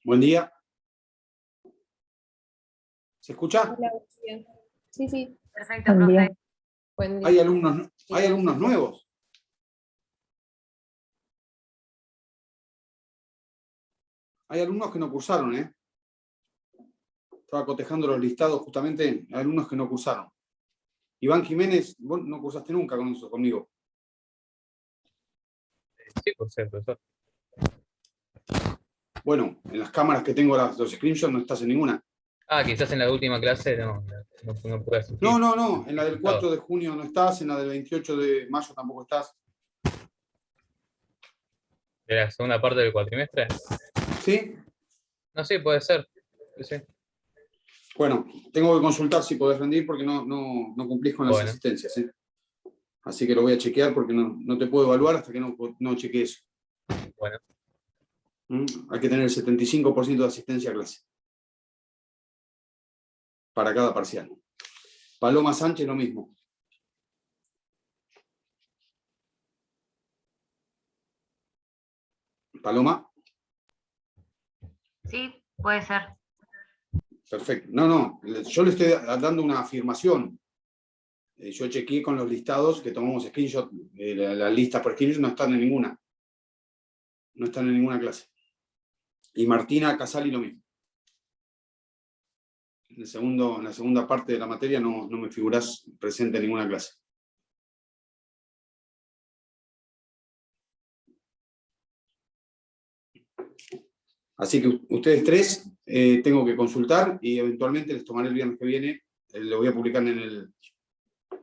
Buen día. ¿Se escucha? Hola, buen día. Sí, sí. Perfecto, Buen día. profe. Buen día. ¿Hay alumnos nuevos? Hay alumnos que no cursaron, ¿eh? Estaba cotejando los listados justamente, hay alumnos que no cursaron. Iván Jiménez, vos no cursaste nunca conmigo. Sí, profesor. Bueno, en las cámaras que tengo los screenshots no estás en ninguna. Ah, quizás en la última clase no pude asistir. No, en la del 4 de junio no estás, en la del 28 de mayo tampoco estás. ¿De la segunda parte del cuatrimestre? ¿Sí? No, sí, puede ser. Sí. Bueno, tengo que consultar si podés rendir porque no cumplís con las Bueno. asistencias, ¿eh? Así que lo voy a chequear porque no te puedo evaluar hasta que no chequee eso. Bueno, Hay que tener el 75% de asistencia a clase para cada parcial. Paloma Sánchez, lo mismo. Paloma, Sí, puede ser. perfecto. No, yo le estoy dando una afirmación. Yo chequeé con los listados que tomamos screenshot, la lista por screenshot no están en ninguna. No están en ninguna clase. Y Martina Casali lo mismo. En la segunda parte de la materia no me figurás presente en ninguna clase. Así que ustedes tres tengo que consultar y eventualmente les tomaré el viernes que viene. Lo voy a publicar en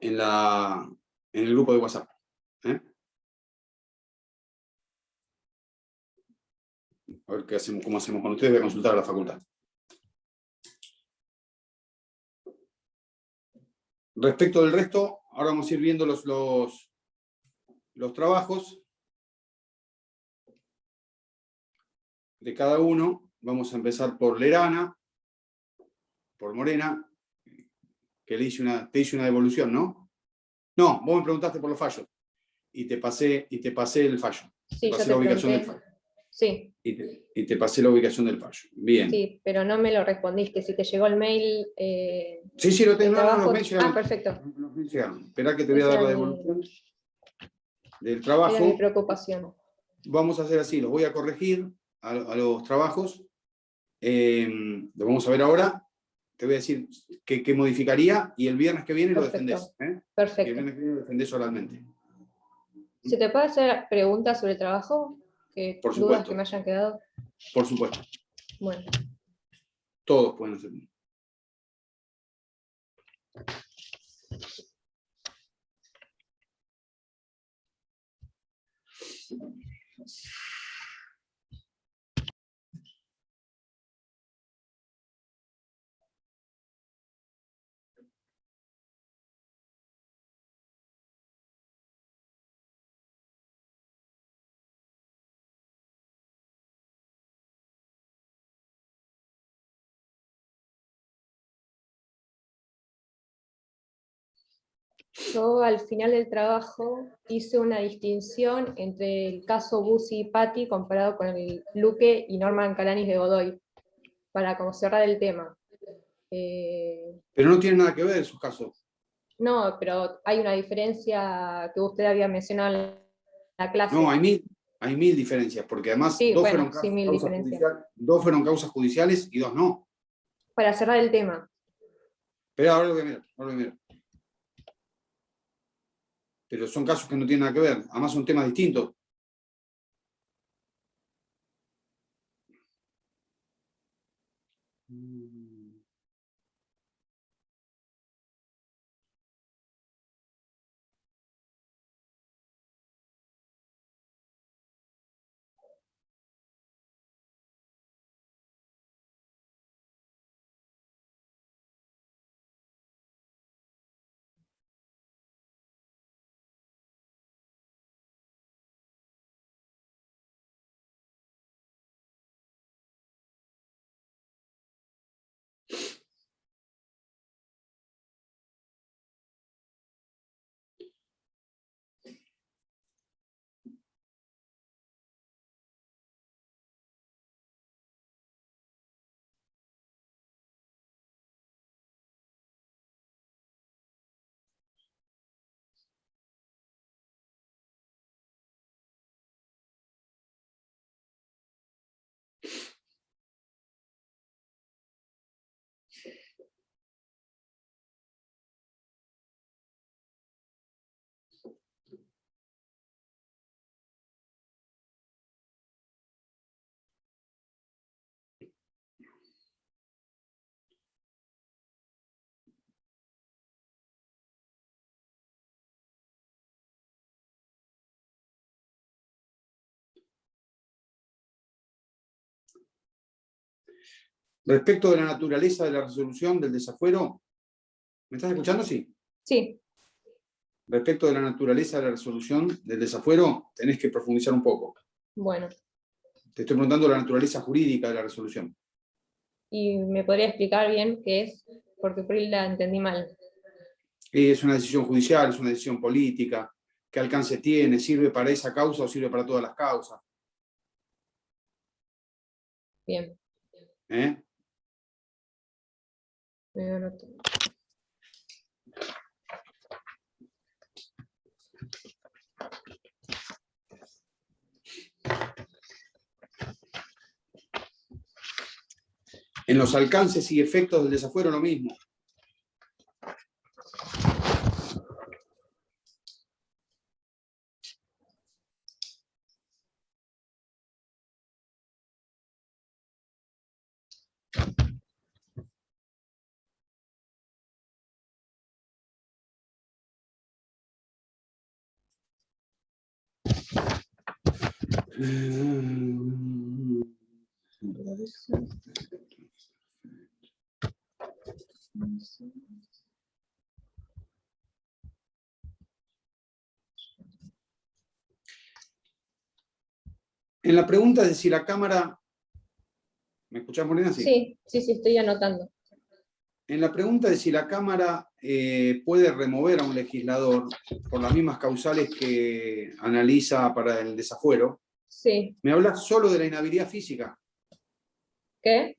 el grupo de WhatsApp. A ver cómo hacemos con ustedes. Voy a consultar a la facultad. Respecto del resto, ahora vamos a ir viendo los trabajos de cada uno. Vamos a empezar por Lerana, por Morena, que te hice una devolución, ¿no? No, vos me preguntaste por los fallos y te pasé el fallo. Sí, yo pasé te la ubicación del pregunté. fallo. Sí, Y te pasé la ubicación del fallo. Bien. sí, pero no me lo respondiste. Si te llegó el mail. Sí, lo tengo. trabajo... Los mails llegaron. perfecto. Los mails llegaron. Esperá que te voy a dar la devolución del trabajo. Era mi preocupación. Vamos a hacer así, los voy a corregir a los trabajos. Lo vamos a ver ahora. Te voy a decir qué modificaría y el viernes que viene lo defendés. Perfecto. Y el viernes que viene lo defendés oralmente. ¿Se te puede hacer preguntas sobre el trabajo? Por ¿Dudas supuesto. que me hayan quedado? Por supuesto. Bueno. Todos pueden hacer. Yo al final del trabajo hice una distinción entre el caso Bussi y Patti comparado con el Luque y Norman Calanis de Godoy, para como cerrar el tema. Pero no tiene nada que ver sus casos. No, pero hay una diferencia que usted había mencionado en la clase. No, hay mil diferencias, porque además Sí, dos bueno, sí, mil diferencias. dos fueron causas judiciales y dos no. Para cerrar el tema. Pero ahora lo voy a mirar. Pero son casos que no tienen nada que ver, además son temas distintos. Respecto de la naturaleza de la resolución del desafuero, ¿me estás escuchando? Sí. Sí, Respecto de la naturaleza de la resolución del desafuero, tenés que profundizar un poco. bueno. Te estoy preguntando la naturaleza jurídica de la resolución. ¿Y me podría explicar bien qué es? Porque por ahí la entendí mal. Es una decisión judicial, es una decisión política. ¿Qué alcance tiene? ¿Sirve para esa causa o sirve para todas las causas? Bien, ¿Eh? me lo anoto. En los alcances y efectos del desafuero lo mismo. En la pregunta de si la Cámara... ¿Me escuchás, Morena? Sí, estoy anotando. En la pregunta de si la Cámara puede remover a un legislador por las mismas causales que analiza para el desafuero, Sí. me hablas solo de la inhabilidad física. ¿Qué?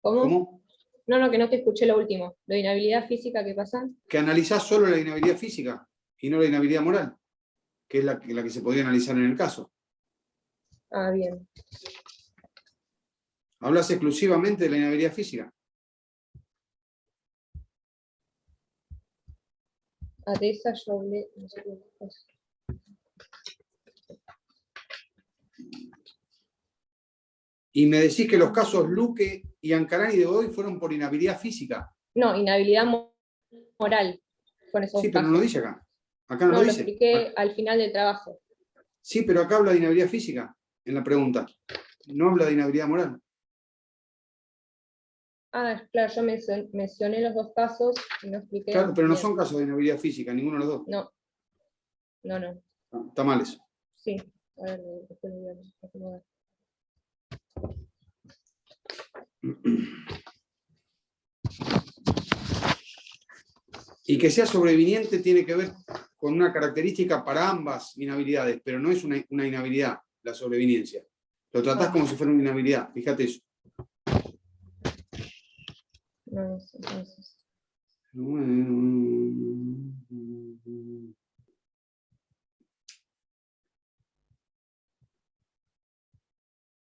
¿Cómo? ¿Cómo? No, que no te escuché lo último. ¿Lo de inhabilidad física qué pasa? Que analizás solo la inhabilidad física y no la inhabilidad moral, que es la que se podría analizar en el caso. Ah, bien. Hablas exclusivamente de la inhabilidad física. Adesa, yo hablé, no sé qué cosa. Y me decís que los casos Luque y Ancarani de Godoy fueron por inhabilidad física. No, inhabilidad moral con esos Sí, pero no casos. lo dice acá. Acá no No, lo lo dice. expliqué al final del trabajo. Sí, pero acá habla de inhabilidad física en la pregunta. No habla de inhabilidad moral. Ah, claro, yo mencioné los dos casos y no expliqué Claro, pero no bien. son casos de inhabilidad física, ninguno de los dos. No. Está mal eso. Sí. A ver, después lo voy a acomodar. Y que sea sobreviniente tiene que ver con una característica para ambas inhabilidades, pero no es una inhabilidad la sobreviniencia. Lo tratás como si fuera una inhabilidad, fíjate eso. No sé, entonces.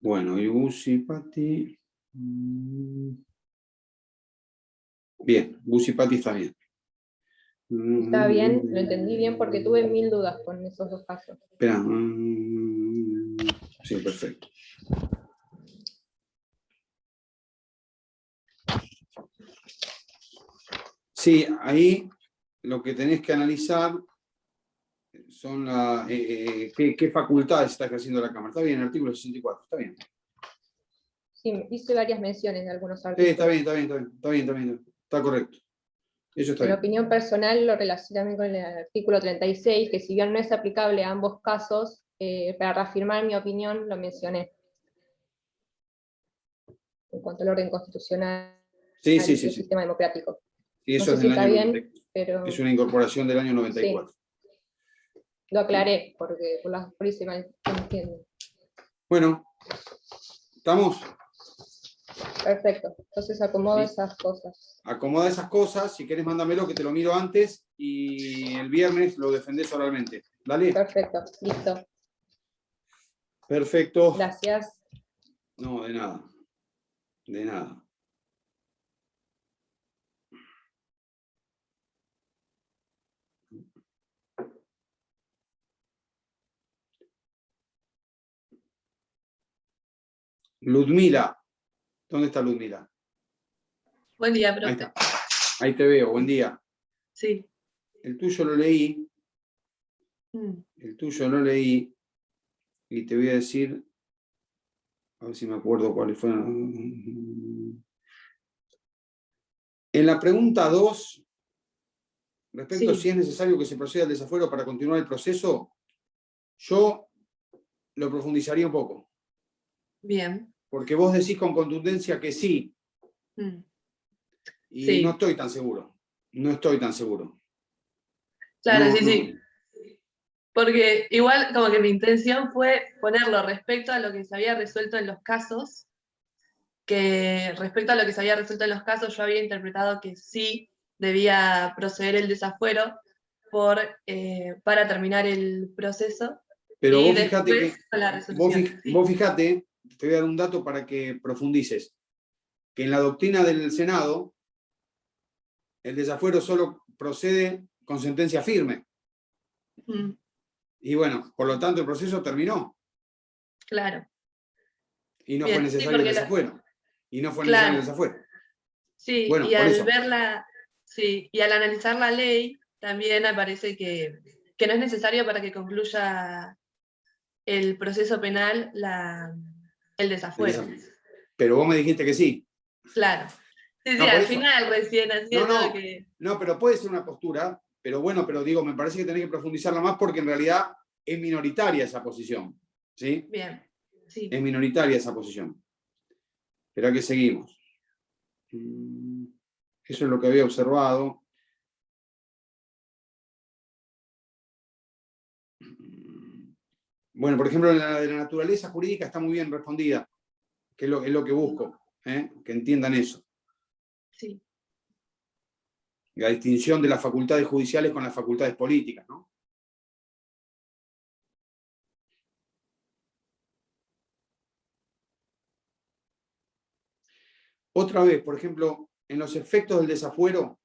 Bueno, y Busipati. Bien, Busipati está bien. Está bien, lo entendí bien porque tuve 1000 dudas con esos dos casos. Espera. Sí, perfecto. Sí, ahí lo que tenés que analizar son qué facultades está ejerciendo la Cámara. Está bien, el artículo 64, está bien. Sí, hice varias menciones de algunos Sí, artículos. está bien. Está correcto. Eso está En bien. opinión personal lo relacioné también con el artículo 36, que si bien no es aplicable a ambos casos, para reafirmar mi opinión lo mencioné. En cuanto al orden constitucional Sí. y el sistema democrático. Y No eso sé es si del está año bien, 94. pero Es una incorporación del año 94. sí, lo aclaré, porque por ahí se malentiende. Bueno, ¿estamos? Perfecto, entonces acomodo Listo. esas cosas. Acomoda esas cosas, si querés mándamelo que te lo miro antes y el viernes lo defendés oralmente. Dale. Perfecto, listo. Perfecto. Gracias. No, de nada. De nada. Ludmila. ¿Dónde está Ludmila? Buen día, Ahí profe. está. Ahí te veo, buen día. Sí. El tuyo lo leí. El tuyo lo leí. Y te voy a decir A ver si me acuerdo cuáles fueron. En la pregunta 2, respecto a Sí. si es necesario que se proceda al desafuero para continuar el proceso, yo lo profundizaría un poco. Bien. Porque vos decís con contundencia que sí, Mm. y no Sí. estoy tan seguro. No estoy tan seguro. Claro, No, sí, no. sí. Porque igual como que mi intención fue ponerlo respecto a lo que se había resuelto en los casos, que respecto a lo que se había resuelto en los casos yo había interpretado que sí debía proceder el desafuero para terminar el proceso Pero y vos fijate después que, con la resolución. vos Sí. fijate, te voy a dar un dato para que profundices, que en la doctrina del Senado, el desafuero solo procede con sentencia firme. Mm, Y bueno, por lo tanto el proceso terminó claro. y no fue Bien, sí, necesario el porque desafuero. Y no fue necesario el claro, desafuero. sí, Bueno, y por al eso. verla, sí, y al analizar la ley, también aparece que no es necesario para que concluya el proceso penal el El desafuero. desafuero. Pero vos me dijiste que sí. Claro. Sí, sí, No, por al eso. final recién No, haciendo no. que. No, pero puede ser una postura. Pero bueno, pero digo, me parece que tenés que profundizarla más porque en realidad es minoritaria esa posición. ¿Sí? Bien, sí. Es minoritaria esa posición. Pero que seguimos. Eso es lo que había observado. Bueno, por ejemplo, la de la naturaleza jurídica está muy bien respondida, que es lo que busco, que entiendan eso. Sí. La distinción de las facultades judiciales con las facultades políticas, ¿no? Otra vez, por ejemplo, en los efectos del desafuero,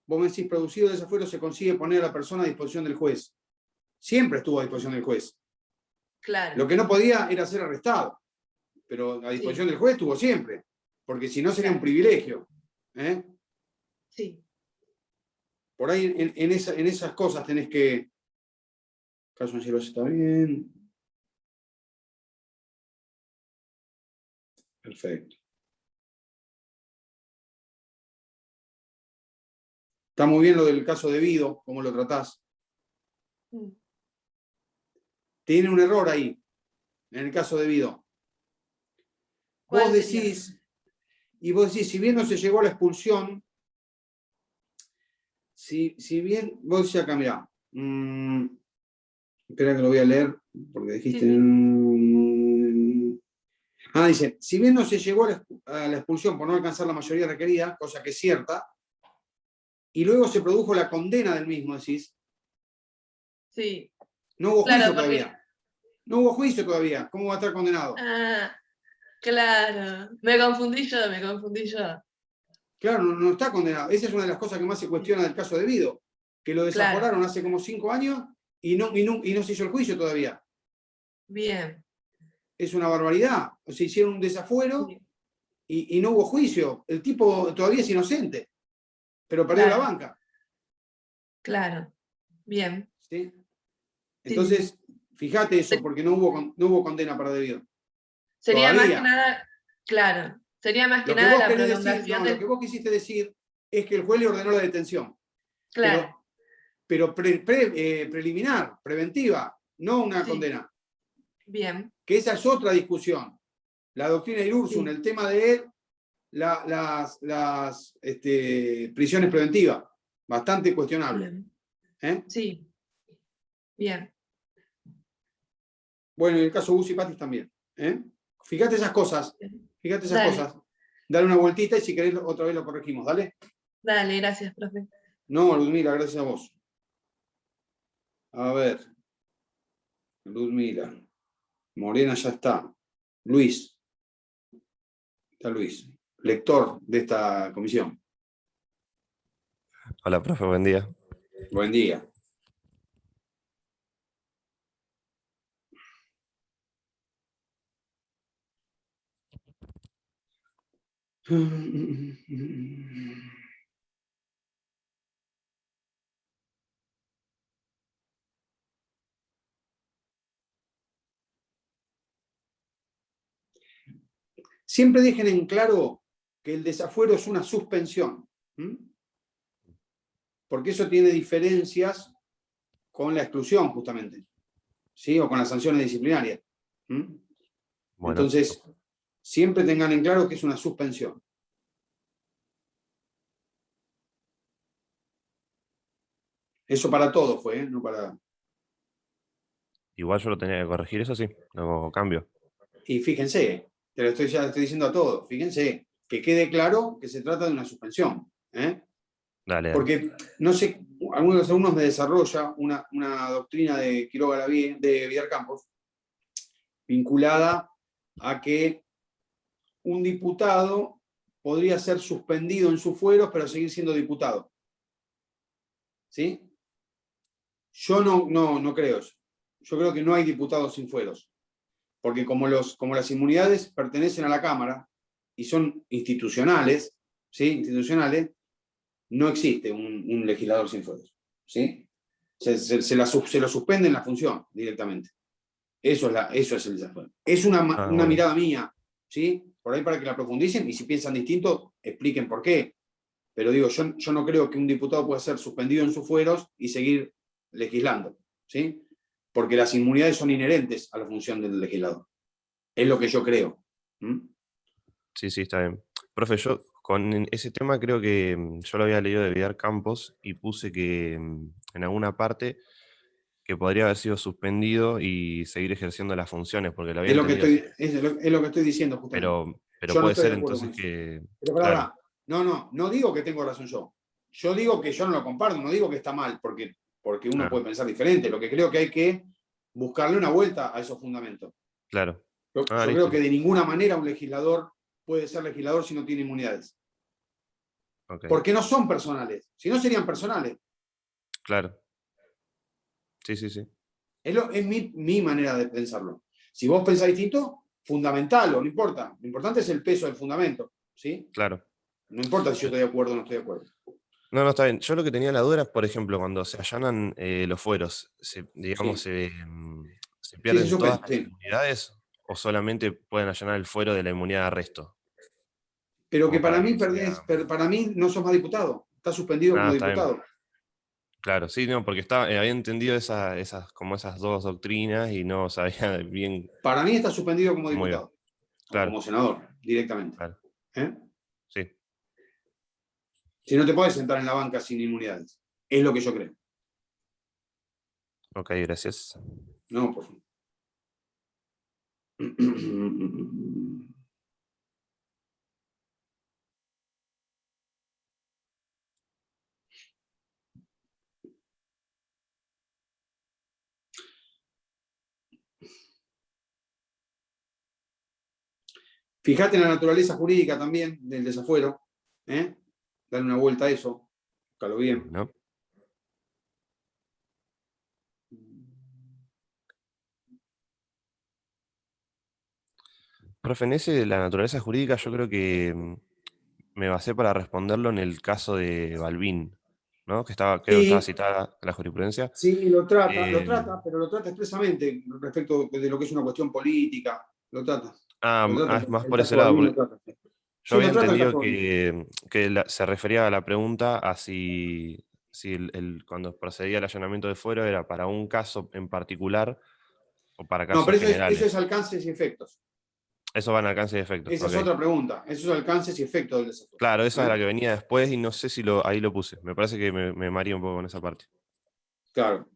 vos me decís, producido el desafuero se consigue poner a la persona a disposición del juez. Siempre estuvo a disposición del juez. Claro. Lo que no podía era ser arrestado, pero a disposición Sí. del juez estuvo siempre, porque si no sería un Claro. privilegio. Sí. Por ahí en esas cosas tenés que... Caso en cielo está bien. Perfecto. Está muy bien lo del caso debido, cómo lo tratás. Mm. Tiene un error ahí, en el caso debido. ¿Cuál sería? Vos decís, si bien no se llegó a la expulsión, si bien, vos decís acá, mirá, espera que lo voy a leer, porque Sí, dijiste... sí. Dice, si bien no se llegó a la expulsión por no alcanzar la mayoría requerida, cosa que es cierta, y luego se produjo la condena del mismo, decís, Sí. no hubo Claro, juicio porque. todavía. No hubo juicio todavía. ¿Cómo va a estar condenado? Ah, claro. Me confundí yo, me confundí yo. Claro, no está condenado. Esa es una de las cosas que más se cuestiona del caso debido, que lo Claro. desaforaron hace como 5 años y no se hizo el juicio todavía. Bien. Es una barbaridad. O sea, hicieron un desafuero Sí. y no hubo juicio. El tipo todavía es inocente, pero perdió la Claro, banca. claro. Bien. ¿Sí? Sí, sí, sí. Entonces, fíjate eso, porque no hubo condena para debido. Sería más que Todavía. nada, claro, sería más que Lo que nada vos la querés decir, prolongación no, lo que del. vos quisiste decir es que el juez le ordenó la detención, Claro, pero, preliminar, preventiva, no una sí, condena. bien, Que esa es otra discusión. La doctrina de Irurzun, sí, el tema de prisiones preventivas, bastante cuestionable. bien, ¿Eh? sí, bien. Bueno, y el caso Bussi Patis también. ¿Eh? Fíjate esas cosas, Bien. fíjate esas Dale, cosas. Dale una vueltita y si querés otra vez lo corregimos, ¿dale? dale, gracias, profe. No, Ludmila, gracias a vos. A ver, Ludmila. Morena ya está. Luis. Está Luis. Lector de esta comisión. Hola, profe, buen día. Buen día. Siempre dejen en claro que el desafuero es una suspensión. Porque eso tiene diferencias con la exclusión, justamente. ¿Sí? O con las sanciones disciplinarias. Bueno. Entonces, siempre tengan en claro que es una suspensión. Eso para todo fue, no para... Igual yo lo tenía que corregir, eso sí, no cambio. Y fíjense, ya lo estoy diciendo a todos, fíjense, que quede claro que se trata de una suspensión. Dale. Porque, no sé, algunos alumnos me desarrolla una doctrina de Quiroga de Vidal Campos, vinculada a que un diputado podría ser suspendido en sus fueros, pero seguir siendo diputado. ¿Sí? Yo no creo eso. Yo creo que no hay diputados sin fueros. Porque como las inmunidades pertenecen a la Cámara y son institucionales, ¿sí? Institucionales, no existe un legislador sin fueros. ¿Sí? Se lo suspenden la función directamente. Eso es el desafío. Es una bueno. mirada mía, ¿sí? Por ahí para que la profundicen y si piensan distinto, expliquen por qué. Pero digo, yo no creo que un diputado pueda ser suspendido en sus fueros y seguir legislando, ¿sí? Porque las inmunidades son inherentes a la función del legislador. Es lo que yo creo. Sí, está bien. Profe, yo con ese tema creo que yo lo había leído de Vidal Campos y puse que en alguna parte que podría haber sido suspendido y seguir ejerciendo las funciones, porque lo había Es lo que entendido así. es lo que estoy diciendo justamente. Pero Yo no puede estoy ser de acuerdo con entonces eso. que... Pero Claro, no digo que tengo razón yo. Yo digo que yo no lo comparto, no digo que está mal, porque uno claro, puede pensar diferente. Lo que creo que hay que buscarle una vuelta a esos fundamentos. claro. Yo creo Listo. que de ninguna manera un legislador puede ser legislador si no tiene inmunidades. Ok, Porque no son personales. Si no, serían personales. claro. Sí. Es mi manera de pensarlo. Si vos pensás distinto, fundamental, no importa. Lo importante es el peso del fundamento. ¿Sí? Claro. No importa si yo estoy de acuerdo o no estoy de acuerdo. No, está bien. Yo lo que tenía la duda es, por ejemplo, cuando se allanan los fueros, digamos, Sí. ¿se Sí, se pierden todas suspende. las Sí. inmunidades o solamente pueden allanar el fuero de la inmunidad de arresto? Pero que Como para que para mí no sos más diputado. Estás suspendido como está bien. diputado. Claro, sí, no, porque había entendido esas dos doctrinas y no sabía bien Para mí estás suspendido como cómo iba. diputado. O Claro, como senador, directamente. claro. ¿Eh? Sí, Si no te puedes sentar en la banca sin inmunidades. Es lo que yo creo. ok, gracias. No, por favor. Fíjate en la naturaleza jurídica también del desafuero. Dale una vuelta a eso. Búscalo bien. ¿No? Profe, en ese de la naturaleza jurídica yo creo que me basé para responderlo en el caso de Balbín, ¿no? Creo que estaba Sí, citada la jurisprudencia. sí, lo trata, Eh, pero lo trata expresamente respecto de lo que es una cuestión política. Lo trata. Lo trata. más El por ese caso de lado, Balbín lo porque trata. yo Sí, había lo trata el entendido caso de Balbín. que se refería a la pregunta a si cuando procedía el allanamiento de fuero era para un caso en particular o para No, casos pero eso es generales. alcances y efectos. Eso va en alcance y efectos, Esa es ok. otra pregunta. Esos alcances y efectos del desafuero. Claro, esa es la que venía después y no sé si ahí lo puse. Me parece que me mareé un poco con esa parte. Claro.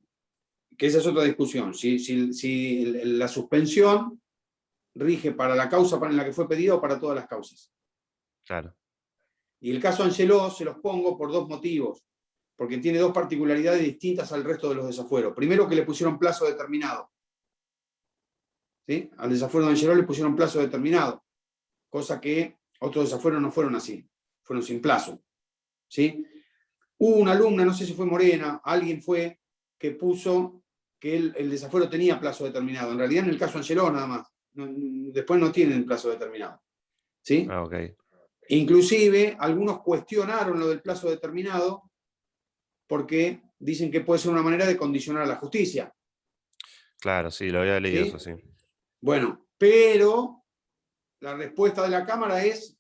Que esa es otra discusión. Si la suspensión rige para la causa para la que fue pedida o para todas las causas. Claro, Y el caso Angeló se los pongo por dos motivos, porque tiene dos particularidades distintas al resto de los desafueros. Primero, que le pusieron plazo determinado. ¿Sí? Al desafuero de Angeló le pusieron plazo determinado, cosa que otros desafueros no fueron así, fueron sin plazo. ¿Sí? Hubo una alumna, no sé si fue Morena, alguien fue que puso que el desafuero tenía plazo determinado. En realidad, en el caso Angeló nada más. Después no tienen plazo determinado. ¿Sí? ok. Inclusive, algunos cuestionaron lo del plazo determinado porque dicen que puede ser una manera de condicionar a la justicia. Claro, sí, lo había leído ¿Sí? eso, sí. Bueno, pero la respuesta de la Cámara es,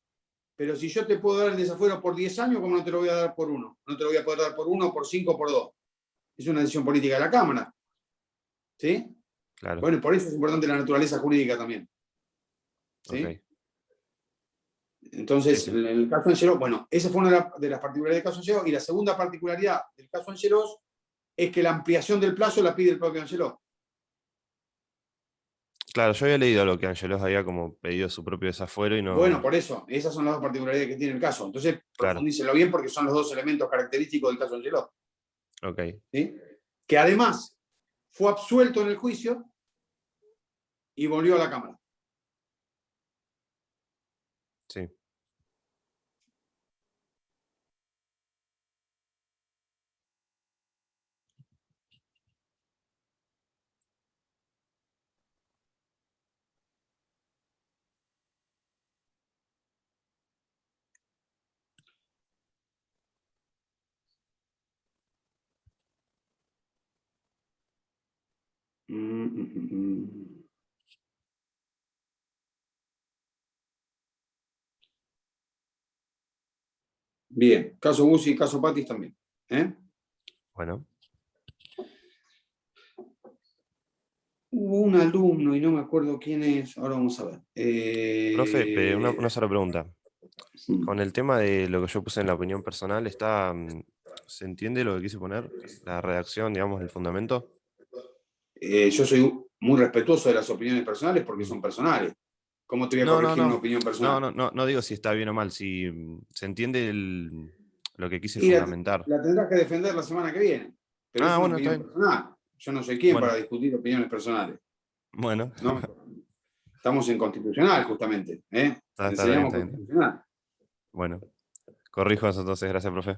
pero si yo te puedo dar el desafuero por 10 años, ¿cómo no te lo voy a dar por 1? No te lo voy a poder dar por 1, por 5, por 2. Es una decisión política de la Cámara. ¿Sí? Claro. Bueno, y por eso es importante la naturaleza jurídica también. ¿Sí? Ok. Entonces, Sí, sí. en el caso Angelós, bueno, esa fue una de las particularidades del caso Angelós, y la segunda particularidad del caso Angelós es que la ampliación del plazo la pide el propio Angelós. Claro, yo había leído lo que Angelos había como pedido su propio desafuero y Bueno, no. por eso, esas son las dos particularidades que tiene el caso. Entonces, Claro. profundícenlo bien porque son los dos elementos característicos del caso Angelós. Ok. ¿Sí? Que además fue absuelto en el juicio y volvió a la Cámara. Sí. Bien, caso Bussi y caso Patis también. ¿Eh? Bueno. Hubo un alumno y no me acuerdo quién es, ahora vamos a ver. Profe, una sola pregunta. Sí. Con el tema de lo que yo puse en la opinión personal, ¿se entiende lo que quise poner? La redacción, digamos, el fundamento. Yo soy muy respetuoso de las opiniones personales porque son personales. ¿Cómo te voy a No, no, corregir una no. opinión personal? No digo si está bien o mal, si se entiende lo que quise Y fundamentar. la tendrás que defender la semana que viene, pero es Ah, una bueno, está opinión bien. personal. Yo no soy quien para Bueno, discutir opiniones personales, bueno. ¿no? Estamos en constitucional, justamente. Está bien, Enseñamos está bien. constitucional. Bueno, corrijo eso entonces, gracias, profe.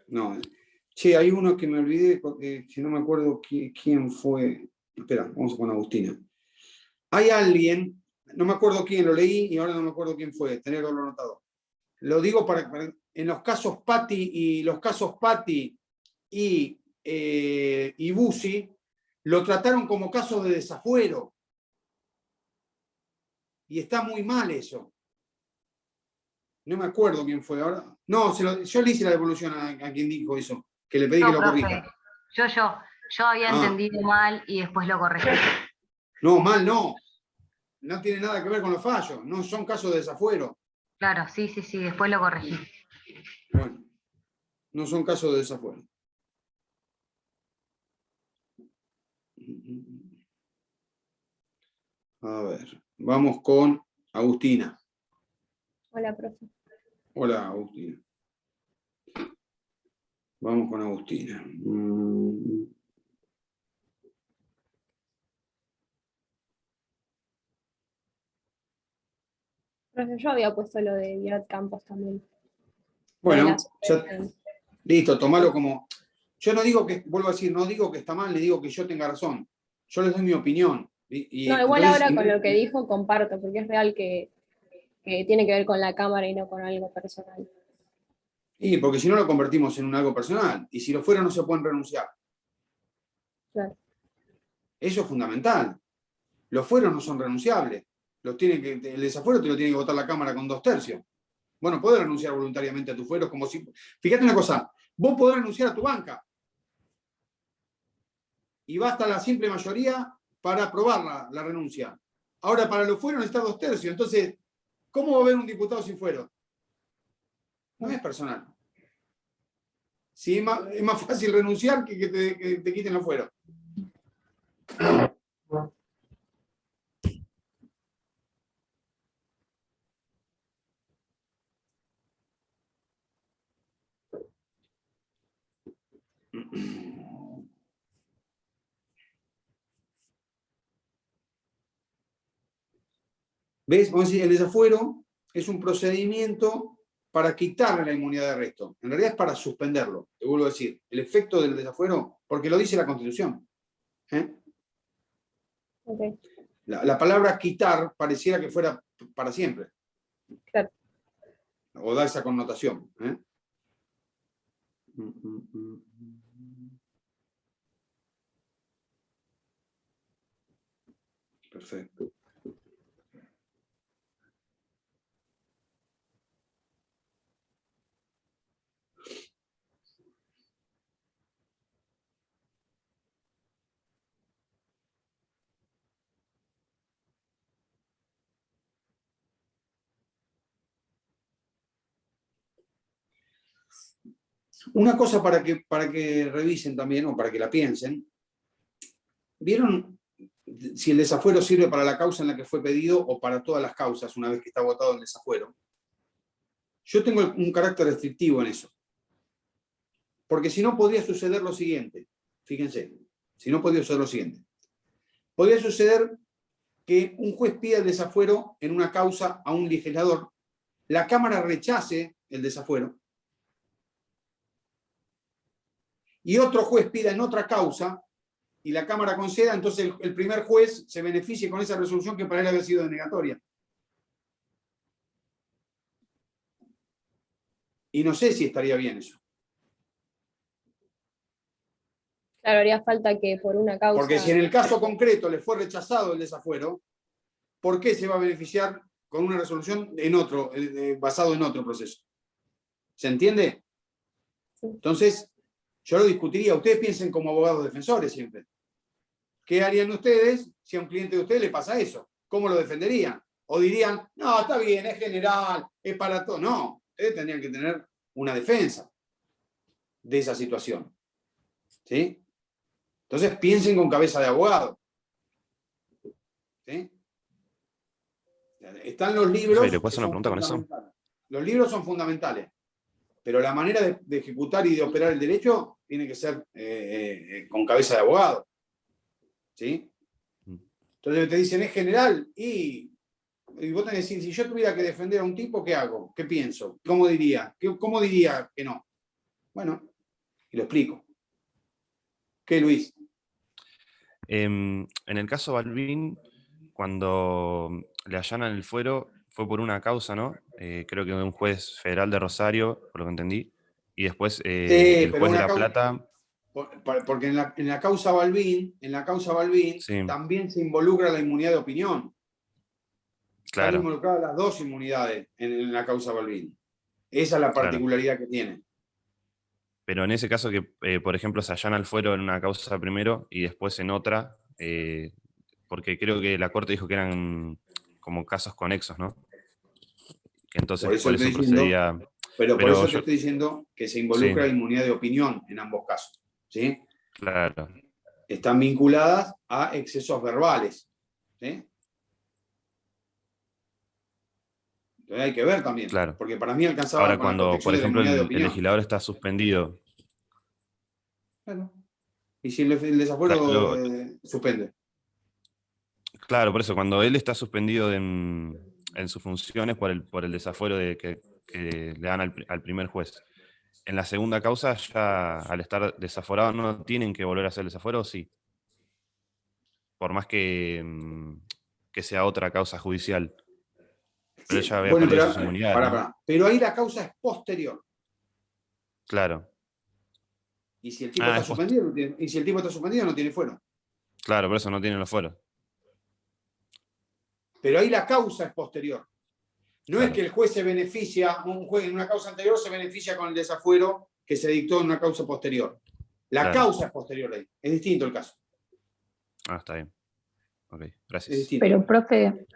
No. Che, hay uno que me olvidé, que no me acuerdo quién fue. Espera, vamos con Agustina. Hay alguien, no me acuerdo quién, lo leí y ahora no me acuerdo quién fue, tener que haberlo anotado. Lo digo en los casos Patti y Bussi, lo trataron como casos de desafuero. Y está muy mal eso. No me acuerdo quién fue ahora. No, yo le hice la devolución a quien dijo eso, que le pedí que No, lo profe, corrija. yo había entendido mal y después lo corregí. No, mal no. No tiene nada que ver con los fallos. No son casos de desafuero. Claro, sí, después lo corregí. Bueno, no son casos de desafuero. A ver, vamos con Agustina. Hola, profe. Hola, Agustina. Vamos con Agustina. Profe, yo había puesto lo de Virat Campos también. Bueno, Ya, listo, tomalo como... Yo no digo que, vuelvo a decir, no digo que está mal, le digo que yo tenga razón. Yo les doy mi opinión. no, igual ahora con lo que dijo comparto, porque es real que tiene que ver con la cámara y no con algo personal. Y porque si no lo convertimos en un algo personal. Y si lo fuera no se pueden renunciar. Claro. Eso es fundamental. Los fueros no son renunciables. El desafuero te lo tiene que votar la Cámara con 2/3. Vos no podés renunciar voluntariamente a tus fueros como si... Fíjate una cosa, vos podés renunciar a tu banca. Y basta la simple mayoría para aprobar la renuncia. Ahora, para los fueros necesitas 2/3. Entonces, ¿cómo va a haber un diputado sin fuero? No es personal. Sí, es más fácil renunciar que te quiten los fueros. ¿Ves? Vamos a decir, el desafuero es un procedimiento para quitarle la inmunidad de arresto. En realidad es para suspenderlo. Te vuelvo a decir, el efecto del desafuero, porque lo dice la Constitución. Okay. La palabra quitar pareciera que fuera para siempre. Claro. O da esa connotación. Perfecto. Una cosa para que revisen también, o para que la piensen. ¿Vieron si el desafuero sirve para la causa en la que fue pedido o para todas las causas una vez que está votado el desafuero? Yo tengo un carácter restrictivo en eso. Porque si no, podría suceder lo siguiente. Fíjense, si no, podría suceder lo siguiente. Podría suceder que un juez pida el desafuero en una causa a un legislador, la Cámara rechace el desafuero, y otro juez pida en otra causa, y la Cámara conceda, entonces el primer juez se beneficie con esa resolución que para él había sido denegatoria. Y no sé si estaría bien eso. Claro, haría falta que por una causa... Porque si en el caso concreto le fue rechazado el desafuero, ¿por qué se va a beneficiar con una resolución en otro, basado en otro proceso? ¿Se entiende? Entonces, yo lo discutiría. Ustedes piensen como abogados defensores siempre. ¿Qué harían ustedes si a un cliente de ustedes le pasa eso? ¿Cómo lo defenderían? O dirían, no, está bien, es general, es para todo. No, ustedes tendrían que tener una defensa de esa situación. ¿Sí? Entonces piensen con cabeza de abogado. ¿Sí? Están los libros. Profe, ¿le puedo hacer una pregunta con eso? Los libros son fundamentales, pero la manera de ejecutar y de operar el derecho tiene que ser con cabeza de abogado. ¿Sí? Entonces te dicen, es general, y vos tenés que decir, si yo tuviera que defender a un tipo, ¿qué hago? ¿Qué pienso? ¿Cómo diría? ¿Cómo diría que no? Bueno, y lo explico. ¿Qué, Luis? En el caso Balbín, cuando le allanan el fuero, fue por una causa, ¿no? Creo que de un juez federal de Rosario, por lo que entendí, y después el pero juez de una La Plata... Porque en la causa Balbín Sí. también se involucra la inmunidad de opinión. Están Claro, involucradas las dos inmunidades en la causa Balbín. Esa es la claro. particularidad que tiene. Pero en ese caso que, por ejemplo, se allana el fuero en una causa primero y después en otra, porque creo que la Corte dijo que eran como casos conexos, ¿no? Que entonces por eso procedía... Pero por eso te yo... estoy diciendo que se Sí, involucra la inmunidad de opinión en ambos casos. ¿Sí? claro. Están vinculadas a excesos verbales. ¿Sí? Entonces hay que ver también, Claro. porque para mí alcanzaba Ahora, con la cuando, por protección de la ejemplo, inmunidad de el opinión. legislador está suspendido... Claro. Y si el desafuero Claro, suspende. claro, por eso, cuando él está suspendido en sus funciones por el desafuero que le dan al primer juez. En la segunda causa, ya al estar desaforado, ¿no tienen que volver a hacer el desafuero o sí? Por más que sea otra causa judicial. Pero él Sí, ya había bueno, perdido pero, sus inmunidades, ¿no? pero ahí la causa es posterior. Claro. Y si el tipo Ah, está suspendido, no tiene fuero. claro, por eso no tienen los fueros. Pero ahí la causa es posterior. No Claro. es que el juez se beneficia, un juez en una causa anterior se beneficia con el desafuero que se dictó en una causa posterior. La Claro. causa es posterior ahí. Es distinto el caso. Ah, está bien. Ok, Es gracias. distinto. Pero, profe,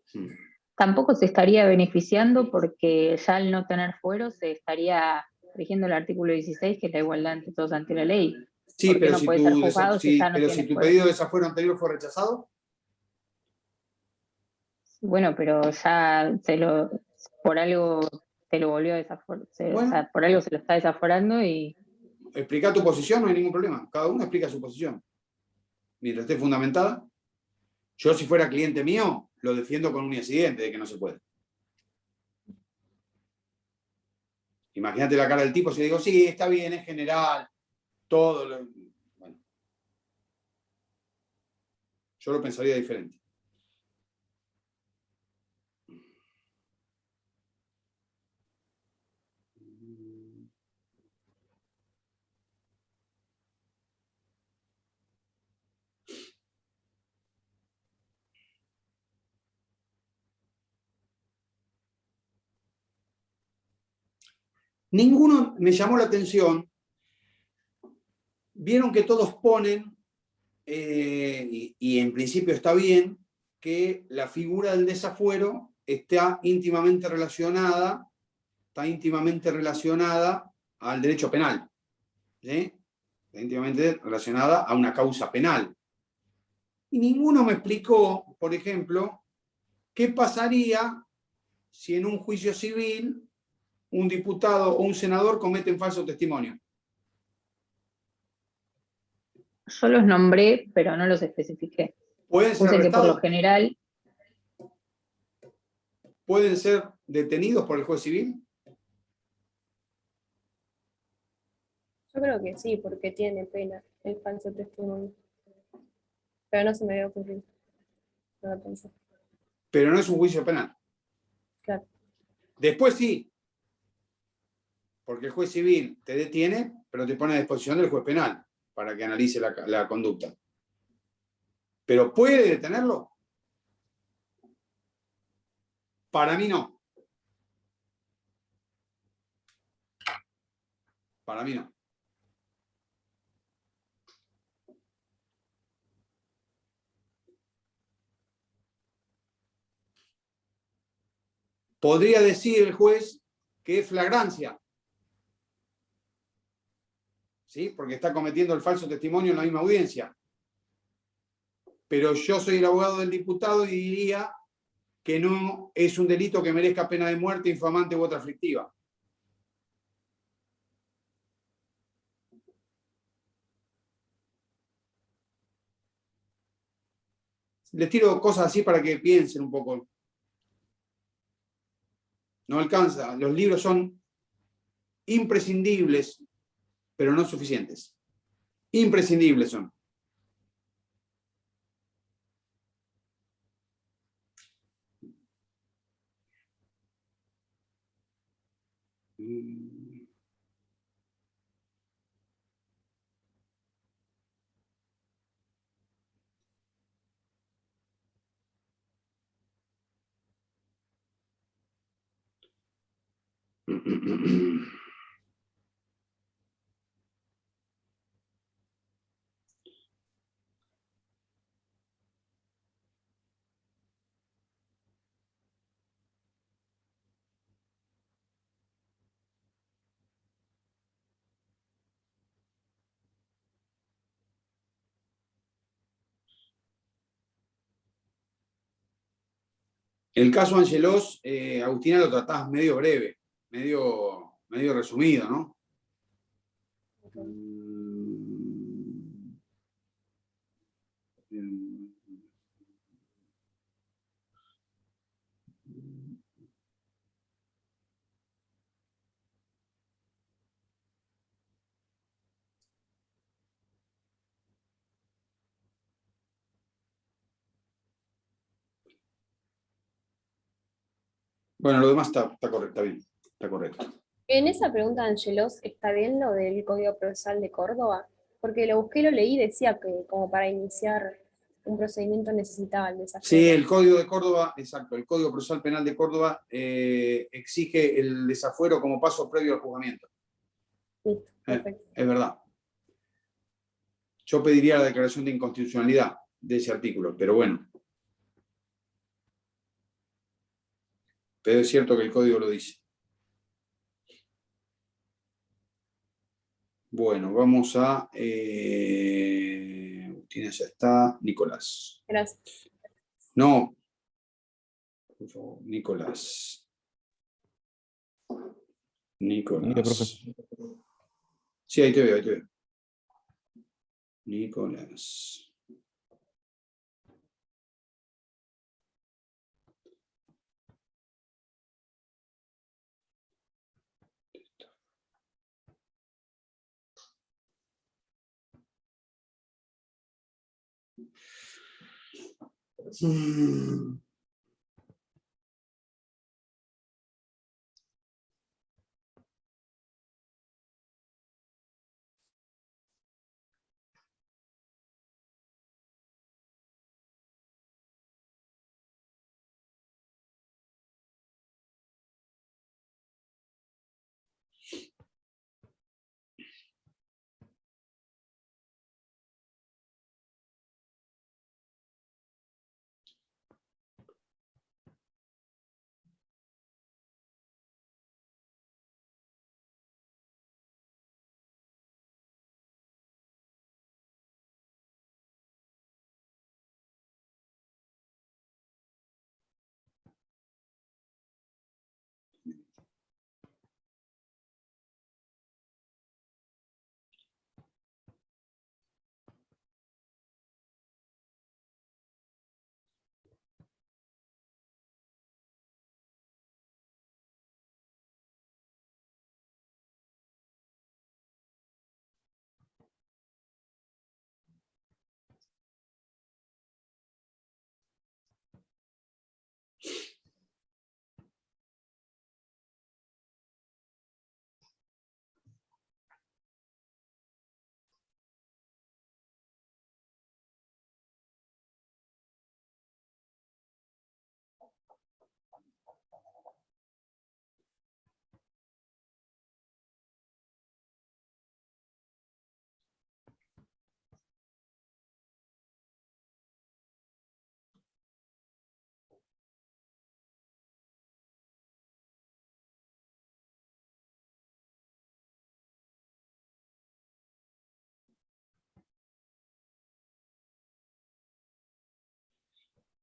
Sí. tampoco se estaría beneficiando porque ya al no tener fuero se estaría rigiendo el artículo 16, que es la igualdad ante todos ante la ley. Sí, ¿Por qué pero no si puede ser juzgado si ya no pero tiene si tu fuero? pedido de desafuero anterior fue rechazado, Bueno, pero ya por algo se lo volvió a desaforar, Bueno. o sea, por algo se lo está desaforando y explica tu posición, no hay ningún problema. Cada uno explica su posición. Mientras esté fundamentada. Yo, si fuera cliente mío, lo defiendo con un incidente de que no se puede. Imagínate la cara del tipo si le digo, sí, está bien, es general, todo. Bueno. Yo lo pensaría diferente. Ninguno me llamó la atención. Vieron que todos ponen, y en principio está bien, que la figura del desafuero está íntimamente relacionada al derecho penal, ¿sí? Está íntimamente relacionada a una causa penal. Y ninguno me explicó, por ejemplo, qué pasaría si en un juicio civil un diputado o un senador cometen falso testimonio. Yo los nombré, pero no los especifiqué. ¿Pueden ser Puse que por lo arrestados? general, ¿Pueden ser detenidos por el juez civil? Yo creo que sí, porque tiene pena el falso testimonio. Pero no se me había ocurrido. No lo pensé. Pero no es un juicio penal. Claro. Después sí, porque el juez civil te detiene, pero te pone a disposición del juez penal para que analice la conducta. ¿Pero puede detenerlo? Para mí no. Para mí no. Podría decir el juez que es flagrancia, ¿sí? Porque está cometiendo el falso testimonio en la misma audiencia. Pero yo soy el abogado del diputado y diría que no es un delito que merezca pena de muerte, infamante u otra aflictiva. Les tiro cosas así para que piensen un poco. No alcanza. Los libros son imprescindibles, pero no suficientes. Imprescindibles son. El caso Angelos, Agustina, lo tratás medio breve, medio resumido, ¿no? Bueno, lo demás está correcto, está bien, está correcto. En esa pregunta de Angelos, ¿está bien lo del Código Procesal de Córdoba? Porque lo busqué y lo leí, decía que como para iniciar un procedimiento necesitaba el Sí, desafuero. el Código de Córdoba, exacto, el Código Procesal Penal de Córdoba exige el desafuero como paso previo al juzgamiento. Listo, perfecto. Es verdad. Yo pediría la declaración de inconstitucionalidad de ese artículo, pero bueno. Pero es cierto que el código lo dice. Bueno, vamos a... Agustina ya está. Nicolás. Gracias. No. Por favor, Nicolás. Mire, profe. Sí, ahí te veo, ahí te veo. Nicolás.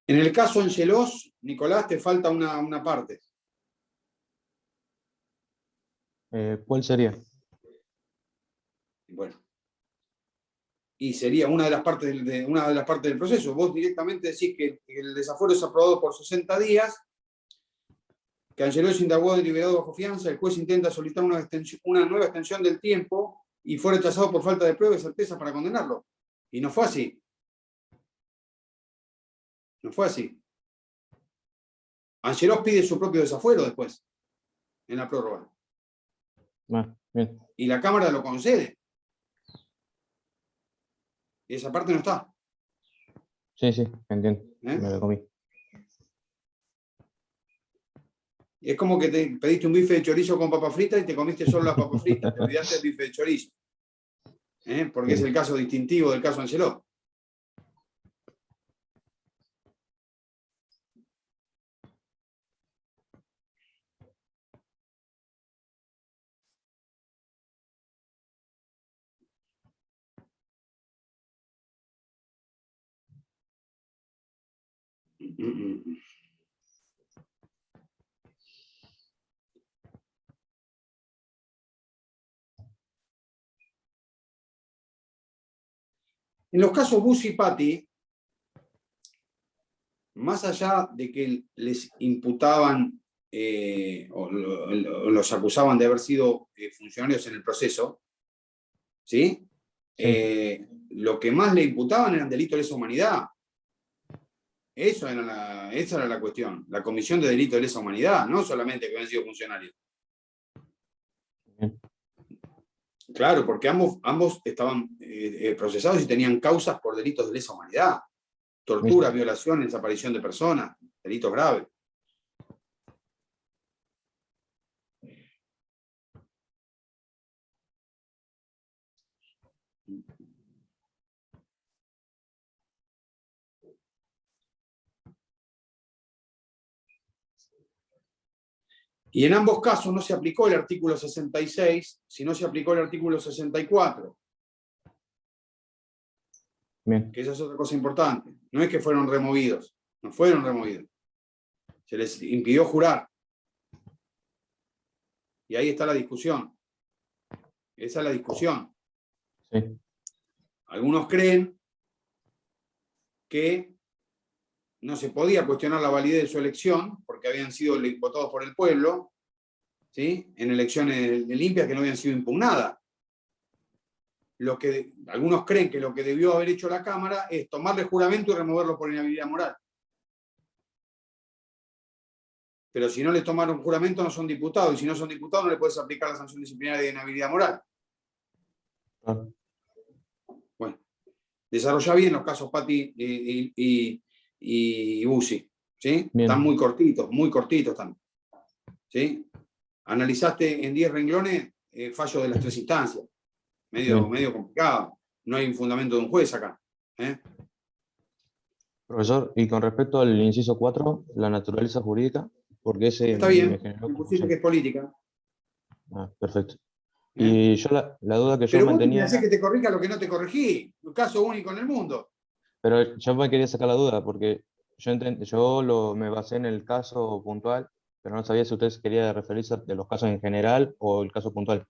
En el caso Angelos, Nicolás, te falta una parte. ¿Cuál sería? Bueno. Y sería una de las partes del proceso. Vos directamente decís que el desafuero es aprobado por 60 días, que Angelos es indagado y liberado bajo fianza, el juez intenta solicitar una nueva extensión del tiempo y fue rechazado por falta de prueba y certeza para condenarlo. Y no fue así. No fue así. Angelos pide su propio desafuero después, en la prórroga. Bien. Y la Cámara lo concede. Y esa parte no está. Sí, entiendo. ¿Eh? Me lo comí. Es como que te pediste un bife de chorizo con papa frita y te comiste solo la papa frita. Te olvidaste del bife de chorizo. Porque es el caso distintivo del caso Angelos. En los casos Bussi y Patti, más allá de que les imputaban o los acusaban de haber sido funcionarios en el proceso, ¿sí? Lo que más le imputaban eran delitos de lesa humanidad. Esa era la cuestión, la comisión de delitos de lesa humanidad, no solamente que habían sido funcionarios. Claro, porque ambos estaban procesados y tenían causas por delitos de lesa humanidad. Tortura, violación, desaparición de personas, delitos graves. Y en ambos casos no se aplicó el artículo 66, sino se aplicó el artículo 64. Bien. Que esa es otra cosa importante. No es que fueron removidos, no fueron removidos. Se les impidió jurar. Y ahí está la discusión. Esa es la discusión. Sí. Algunos creen que no se podía cuestionar la validez de su elección, porque habían sido votados por el pueblo, ¿sí? En elecciones limpias que no habían sido impugnadas. Algunos creen que lo que debió haber hecho la Cámara es tomarle juramento y removerlo por inhabilidad moral. Pero si no le tomaron juramento no son diputados, y si no son diputados no le puedes aplicar la sanción disciplinaria de inhabilidad moral. Bueno, desarrolla bien los casos Patti y Bussi, ¿sí? Están muy cortitos están. ¿Sí? Analizaste en 10 renglones fallos de las 3 instancias. Medio complicado. No hay un fundamento de un juez acá. Profesor, y con respecto al inciso 4, la naturaleza jurídica, porque ese Está bien, me generó me pusiste confusión. que es política. Perfecto. Y yo la duda que yo Pero vos me mantenía hacés era, que te corrija lo que no te corregí. Un caso único en el mundo. pero yo me quería sacar la duda, porque yo me basé en el caso puntual, pero no sabía si usted quería referirse de los casos en general o el caso puntual.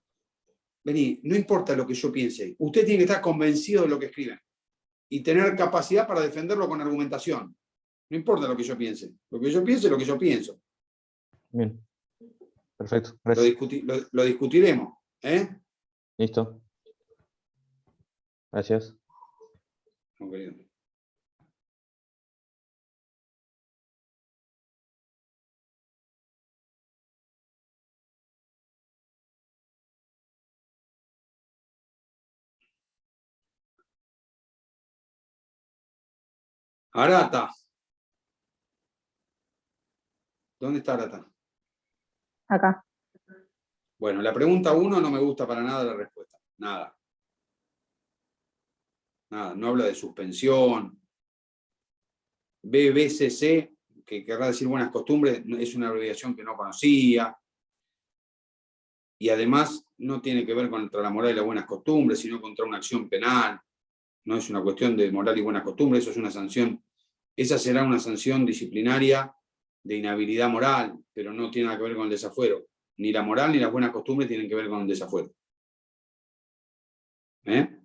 Vení, no importa lo que yo piense. Usted tiene que estar convencido de lo que escriben. Y tener capacidad para defenderlo con argumentación. No importa lo que yo piense. Lo que yo piense es lo que yo pienso. Bien. Perfecto. Gracias. Lo discutiremos. Listo. Gracias. No, querido. Arata. ¿Dónde está Arata? Acá. Bueno, la pregunta 1 no me gusta para nada la respuesta. Nada. Nada. No habla de suspensión. BBCC, que querrá decir buenas costumbres, es una abreviación que no conocía. Y además no tiene que ver contra la moral y las buenas costumbres, sino contra una acción penal. No es una cuestión de moral y buenas costumbres, eso es una sanción esa será una sanción disciplinaria de inhabilidad moral, pero no tiene nada que ver con el desafuero. Ni la moral ni las buenas costumbres tienen que ver con el desafuero. ¿Eh?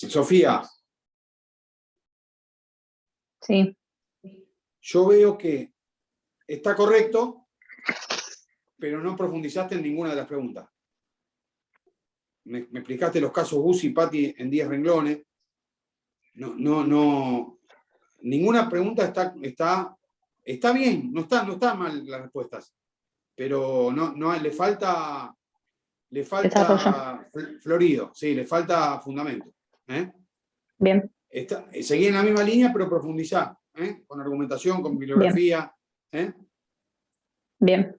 Sofía, Sí, yo veo que está correcto, pero no profundizaste en ninguna de las preguntas. Me explicaste los casos Bussi y Patti en 10 renglones. No. Ninguna pregunta está bien, no está mal las respuestas, pero le falta Desarrollo. florido, sí, le falta fundamento. ¿Eh? Bien, Seguí en la misma línea, pero profundizá, ¿eh? Con argumentación, con bibliografía. ¿Eh? bien.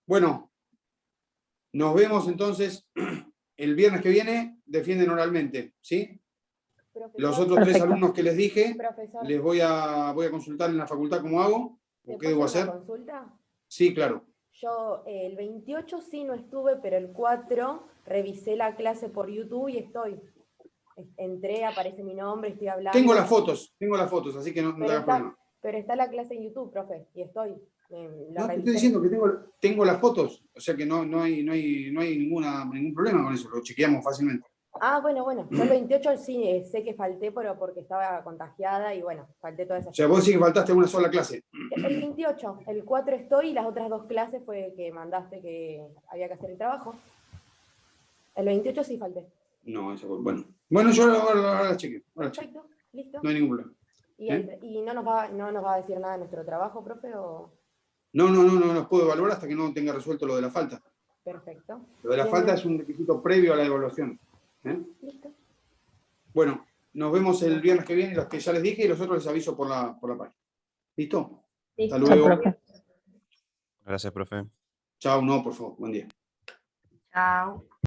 Bueno, nos vemos entonces el viernes que viene. Defienden oralmente, ¿sí? Profesor, Los otros Perfecto. 3 alumnos que les dije, profesor, les voy a consultar en la facultad cómo hago, ¿te o qué debo puedo hacer hacer. una consulta? Sí, claro. Yo el 28 sí no estuve, pero el 4 revisé la clase por YouTube y estoy. Entré, aparece mi nombre, estoy hablando. Tengo las fotos, así que no te hagas problema. Pero está la clase en YouTube, profe, y estoy. La No, te revisé. estoy diciendo que tengo las fotos, o sea que no hay ningún problema con eso, lo chequeamos fácilmente. Ah, bueno. Yo el 28 sí sé que falté, pero porque estaba contagiada y bueno, falté todas O esas. sea, vos decís que faltaste una sola clase. El 28, el 4 estoy y las otras 2 clases fue que mandaste que había que hacer el trabajo. El 28 sí falté. No, eso fue, bueno. Bueno, yo ahora la chequeo. Perfecto, listo. No hay ningún problema. ¿Y no nos va a decir nada de nuestro trabajo, profe? ¿O? No los puedo evaluar hasta que no tenga resuelto lo de la falta. Perfecto. Lo de la Bien, falta bien. es un requisito previo a la evaluación. Listo. Bueno, nos vemos el viernes que viene, los que ya les dije, y los otros les aviso por la página. ¿Listo? Listo. Hasta luego. Profe. Gracias, profe. Chao, no, por favor, buen día. Chao.